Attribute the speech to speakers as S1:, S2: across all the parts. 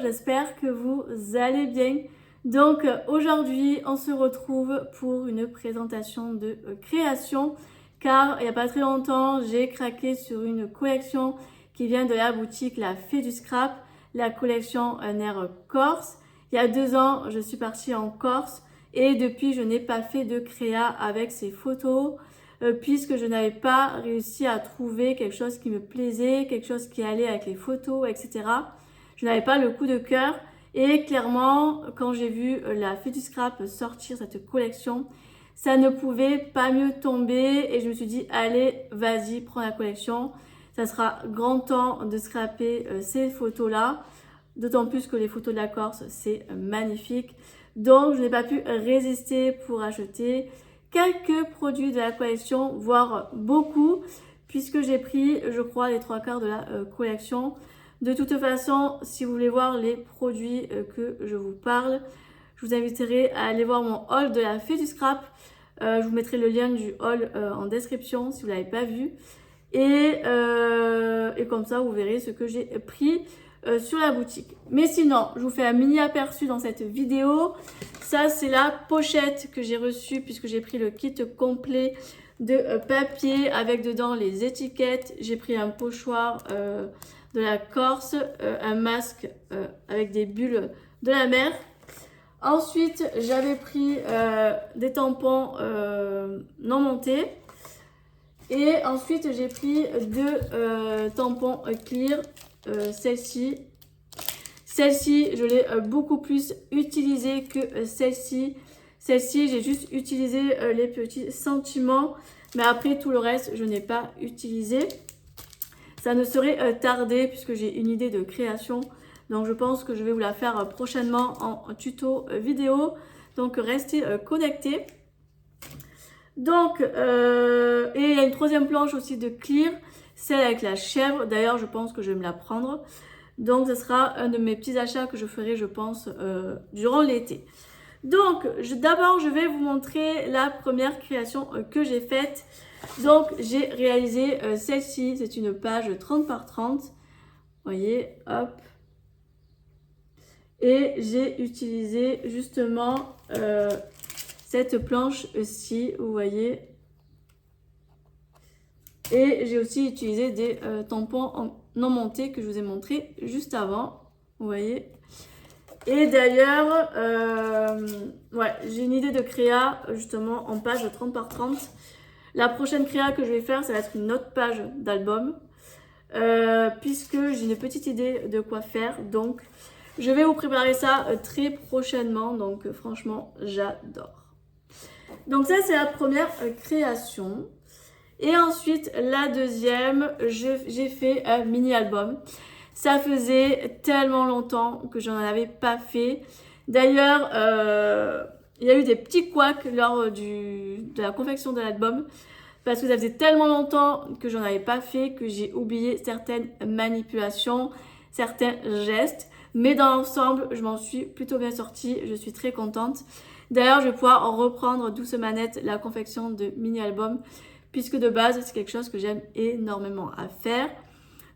S1: j'espère que vous allez bien. Donc aujourd'hui, on se retrouve pour une présentation de création car il n'y a pas très longtemps, j'ai craqué sur une collection qui vient de la boutique La Fée du Scrap, la collection Un air corse. Il y a 2 ans, je suis partie en Corse et depuis, je n'ai pas fait de créa avec ces photos puisque je n'avais pas réussi à trouver quelque chose qui me plaisait, quelque chose qui allait avec les photos, etc. Je n'avais pas le coup de cœur et clairement, quand j'ai vu La Fée du Scrap sortir cette collection, ça ne pouvait pas mieux tomber et je me suis dit, allez, vas-y, prends la collection. Ça sera grand temps de scraper ces photos-là, d'autant plus que les photos de la Corse, c'est magnifique. Donc, je n'ai pas pu résister pour acheter quelques produits de la collection, voire beaucoup, puisque j'ai pris, je crois, les 3/4 de la collection. De toute façon, si vous voulez voir les produits que je vous parle, je vous inviterai à aller voir mon haul de La Fée du Scrap. Je vous mettrai le lien du haul en description si vous ne l'avez pas vu. Et comme ça, vous verrez ce que j'ai pris sur la boutique. Mais sinon, je vous fais un mini aperçu dans cette vidéo. Ça, c'est la pochette que j'ai reçue puisque j'ai pris le kit complet de papier avec dedans les étiquettes. J'ai pris un pochoir de la Corse, un masque avec des bulles de la mer. Ensuite, j'avais pris des tampons non montés. Et ensuite, j'ai pris 2 tampons clear. Celle-ci. Celle-ci, je l'ai beaucoup plus utilisée que celle-ci. Celle-ci, j'ai juste utilisé les petits sentiments. Mais après, tout le reste, je n'ai pas utilisé. Ça ne serait tardé puisque j'ai une idée de création. Donc, je pense que je vais vous la faire prochainement en tuto vidéo. Donc, restez connectés. Donc, et il y a une 3e planche aussi de clear, celle avec la chèvre. D'ailleurs, je pense que je vais me la prendre. Donc, ce sera un de mes petits achats que je ferai, je pense, durant l'été. Donc, d'abord, je vais vous montrer la première création que j'ai faite. Donc, j'ai réalisé celle-ci. C'est une page 30 par 30. Vous voyez, hop. Et j'ai utilisé justement cette planche-ci, vous voyez. Et j'ai aussi utilisé des tampons non montés que je vous ai montré juste avant, vous voyez. Et d'ailleurs, ouais, j'ai une idée de créa justement en page 30 par 30. La prochaine créa que je vais faire, ça va être une autre page d'album. Puisque j'ai une petite idée de quoi faire. Donc, je vais vous préparer ça très prochainement. Donc, franchement, j'adore. Donc, ça, c'est la première création. Et ensuite, la deuxième, j'ai fait un mini-album. Ça faisait tellement longtemps que j'en avais pas fait. D'ailleurs, il y a eu des petits couacs lors de la confection de l'album. Parce que ça faisait tellement longtemps que j'en avais pas fait que j'ai oublié certaines manipulations, certains gestes. Mais dans l'ensemble, je m'en suis plutôt bien sortie. Je suis très contente. D'ailleurs, je vais pouvoir reprendre doucement manette la confection de mini-album. Puisque de base, c'est quelque chose que j'aime énormément à faire.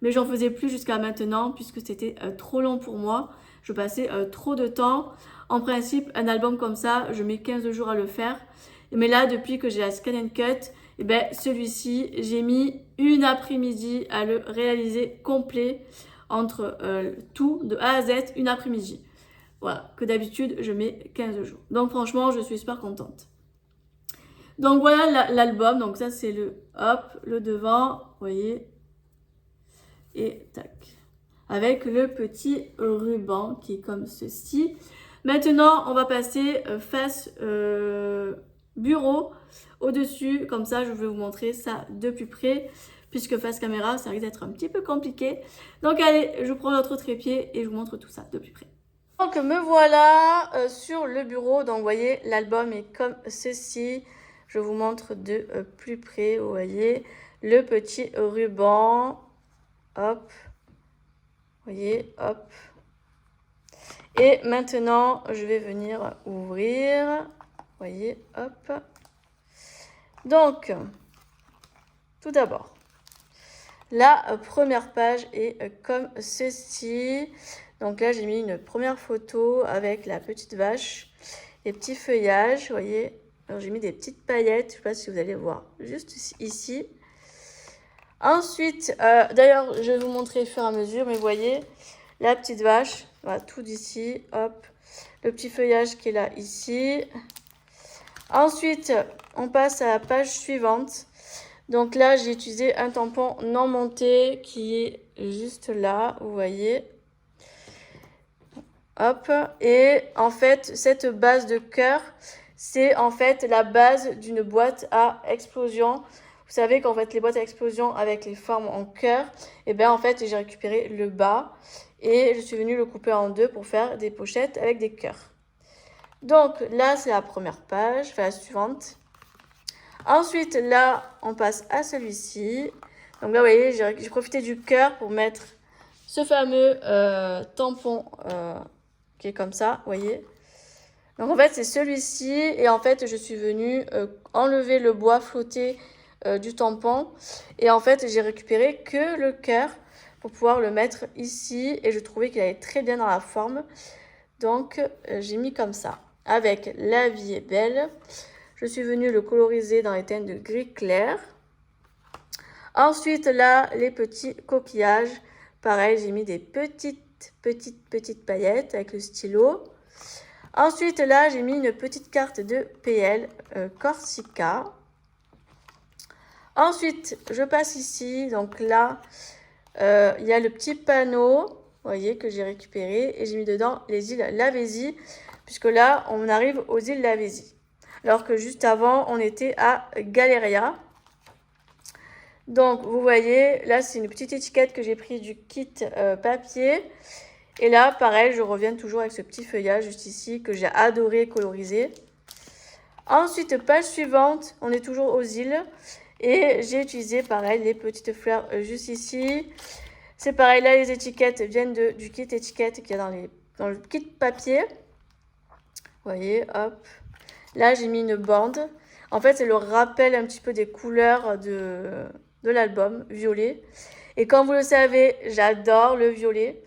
S1: Mais j'en faisais plus jusqu'à maintenant puisque c'était trop long pour moi. Je passais trop de temps. En principe, un album comme ça, je mets 15 jours à le faire. Mais là, depuis que j'ai la Scan & Cut, et ben, celui-ci, j'ai mis une après-midi à le réaliser complet entre tout de A à Z, une après-midi. Voilà, que d'habitude, je mets 15 jours. Donc franchement, je suis super contente. Donc voilà l'album, donc ça c'est le devant, vous voyez, et tac, avec le petit ruban qui est comme ceci. Maintenant, on va passer face bureau au-dessus, comme ça je vais vous montrer ça de plus près, puisque face caméra, ça risque d'être un petit peu compliqué. Donc allez, je prends notre trépied et je vous montre tout ça de plus près. Donc me voilà sur le bureau, donc vous voyez, l'album est comme ceci. Je vous montre de plus près, vous voyez, le petit ruban, hop, vous voyez, hop. Et maintenant, je vais venir ouvrir, vous voyez, hop. Donc, tout d'abord, la première page est comme ceci. Donc là, j'ai mis une première photo avec la petite vache, les petits feuillages, vous voyez. Alors j'ai mis des petites paillettes, je ne sais pas si vous allez voir, juste ici. Ensuite, d'ailleurs, je vais vous montrer au fur et à mesure, mais vous voyez, la petite vache, voilà, tout d'ici, hop. Le petit feuillage qui est là, ici. Ensuite, on passe à la page suivante. Donc là, j'ai utilisé un tampon non monté qui est juste là, vous voyez. Hop. Et en fait, cette base de cœur, c'est en fait la base d'une boîte à explosion. Vous savez qu'en fait, les boîtes à explosion avec les formes en cœur, et bien en fait, j'ai récupéré le bas et je suis venue le couper en deux pour faire des pochettes avec des cœurs. Donc là, c'est la première page, enfin la suivante. Ensuite, là, on passe à celui-ci. Donc là, vous voyez, j'ai profité du cœur pour mettre ce fameux tampon qui est comme ça, vous voyez. Donc en fait, c'est celui-ci. Et en fait, je suis venue enlever le bois flotté du tampon. Et en fait, j'ai récupéré que le cœur pour pouvoir le mettre ici. Et je trouvais qu'il allait très bien dans la forme. Donc, j'ai mis comme ça. Avec La vie est belle. Je suis venue le coloriser dans les teintes de gris clair. Ensuite, là, les petits coquillages. Pareil, j'ai mis des petites paillettes avec le stylo. Ensuite, là, j'ai mis une petite carte de PL Corsica. Ensuite, je passe ici. Donc là, il y a le petit panneau, vous voyez, que j'ai récupéré. Et j'ai mis dedans les îles Lavezzi, puisque là, on arrive aux îles Lavezzi. Alors que juste avant, on était à Galeria. Donc, vous voyez, là, c'est une petite étiquette que j'ai pris du kit papier. Et là, pareil, je reviens toujours avec ce petit feuillage juste ici que j'ai adoré coloriser. Ensuite, page suivante, on est toujours aux îles. Et j'ai utilisé, pareil, les petites fleurs juste ici. C'est pareil, là, les étiquettes viennent du kit étiquette qu'il y a dans le kit papier. Vous voyez, hop. Là, j'ai mis une bande. En fait, c'est le rappel un petit peu des couleurs de l'album, violet. Et comme vous le savez, j'adore le violet.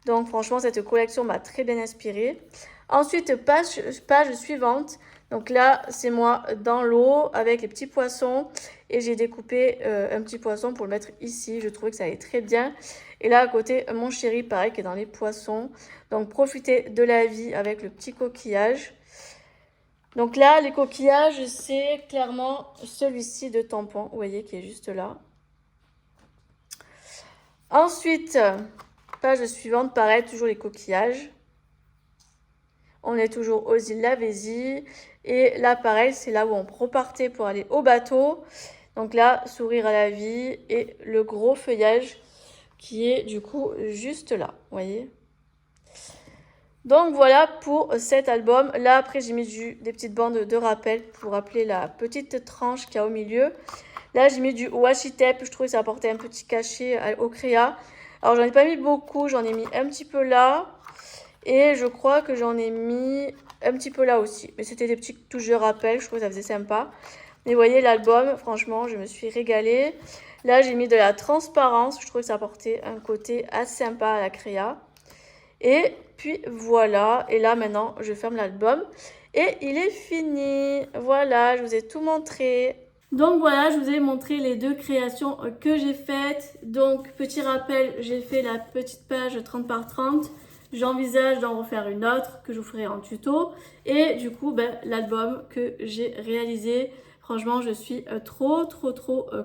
S1: Donc, franchement, cette collection m'a très bien inspirée. Ensuite, page suivante. Donc là, c'est moi dans l'eau avec les petits poissons. Et j'ai découpé un petit poisson pour le mettre ici. Je trouvais que ça allait très bien. Et là, à côté, mon chéri, pareil, qui est dans les poissons. Donc, profitez de la vie avec le petit coquillage. Donc là, les coquillages, c'est clairement celui-ci de tampon, vous voyez, qui est juste là. Ensuite, page suivante, pareil, toujours les coquillages. On est toujours aux îles Lavezzi. Et là, pareil, c'est là où on repartait pour aller au bateau. Donc là, sourire à la vie et le gros feuillage qui est du coup juste là, vous voyez. Donc voilà pour cet album. Là, après, j'ai mis des petites bandes de rappel pour rappeler la petite tranche qu'il y a au milieu. Là, j'ai mis du washi tape. Je trouvais que ça apportait un petit cachet au créa. Alors, j'en ai pas mis beaucoup. J'en ai mis un petit peu là. Et je crois que j'en ai mis un petit peu là aussi. Mais c'était des petites touches de rappel. Je trouvais que ça faisait sympa. Mais vous voyez, l'album, franchement, je me suis régalée. Là, j'ai mis de la transparence. Je trouvais que ça apportait un côté assez sympa à la créa. Et puis voilà, et là maintenant je ferme l'album et il est fini. Voilà, je vous ai tout montré. Donc voilà, je vous ai montré les deux créations que j'ai faites. Donc petit rappel, j'ai fait la petite page 30 par 30. J'envisage d'en refaire une autre que je vous ferai en tuto. Et du coup, l'album que j'ai réalisé, franchement je suis trop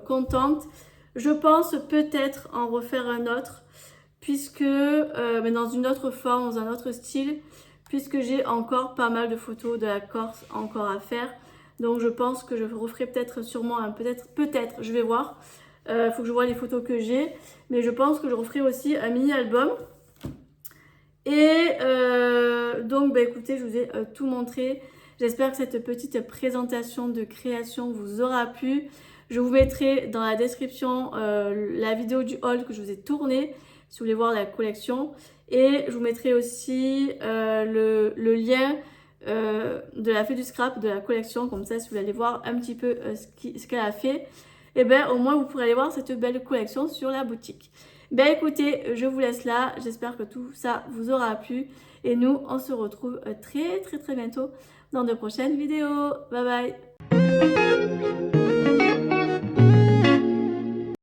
S1: contente. Je pense peut-être en refaire un autre, puisque, mais dans une autre forme, dans un autre style, puisque j'ai encore pas mal de photos de la Corse encore à faire. Donc je pense que je referai peut-être sûrement peut-être, je vais voir. Faut que je vois les photos que j'ai. Mais je pense que je referai aussi un mini-album. Et donc écoutez, je vous ai tout montré. J'espère que cette petite présentation de création vous aura plu. Je vous mettrai dans la description la vidéo du haul que je vous ai tourné, si vous voulez voir la collection. Et je vous mettrai aussi le lien de la fée du scrap de la collection. Comme ça, si vous voulez aller voir un petit peu ce qu'elle a fait. et ben au moins vous pourrez aller voir cette belle collection sur la boutique. Ben écoutez, je vous laisse là, j'espère que tout ça vous aura plu et nous on se retrouve très bientôt dans de prochaines vidéos. Bye bye.